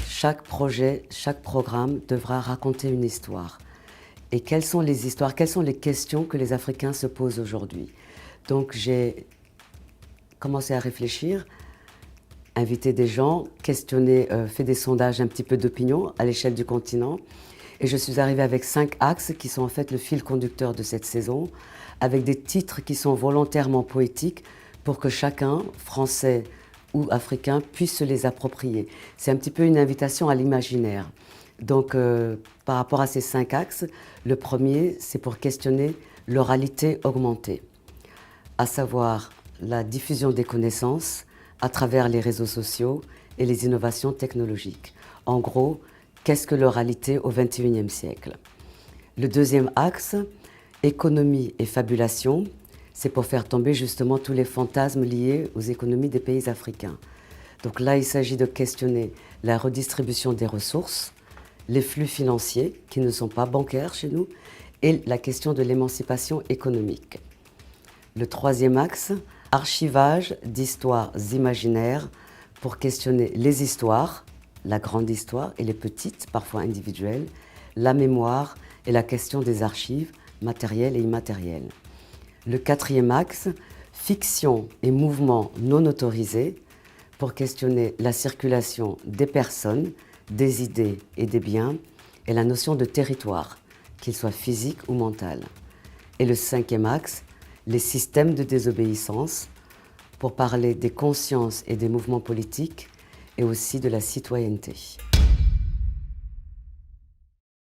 Chaque projet, chaque programme devra raconter une histoire. Et quelles sont les histoires, quelles sont les questions que les Africains se posent aujourd'hui? Donc j'ai commencé à réfléchir, inviter des gens, questionner, fait des sondages un petit peu d'opinion à l'échelle du continent. Et je suis arrivée avec 5 axes qui sont en fait le fil conducteur de cette saison, avec des titres qui sont volontairement poétiques pour que chacun, français ou africain, puisse se les approprier. C'est un petit peu une invitation à l'imaginaire. Donc, par rapport à ces 5 axes, le premier, c'est pour questionner l'oralité augmentée, à savoir la diffusion des connaissances à travers les réseaux sociaux et les innovations technologiques. En gros, qu'est-ce que l'oralité au XXIe siècle? Le deuxième axe, économie et fabulation, c'est pour faire tomber justement tous les fantasmes liés aux économies des pays africains. Donc là, il s'agit de questionner la redistribution des ressources, les flux financiers qui ne sont pas bancaires chez nous et la question de l'émancipation économique. Le troisième axe, archivage d'histoires imaginaires pour questionner les histoires, la grande histoire et les petites, parfois individuelles, la mémoire et la question des archives matérielles et immatérielles. Le quatrième axe, fiction et mouvements non autorisés pour questionner la circulation des personnes, des idées et des biens et la notion de territoire, qu'il soit physique ou mental. Et le cinquième axe, les systèmes de désobéissance pour parler des consciences et des mouvements politiques et aussi de la citoyenneté.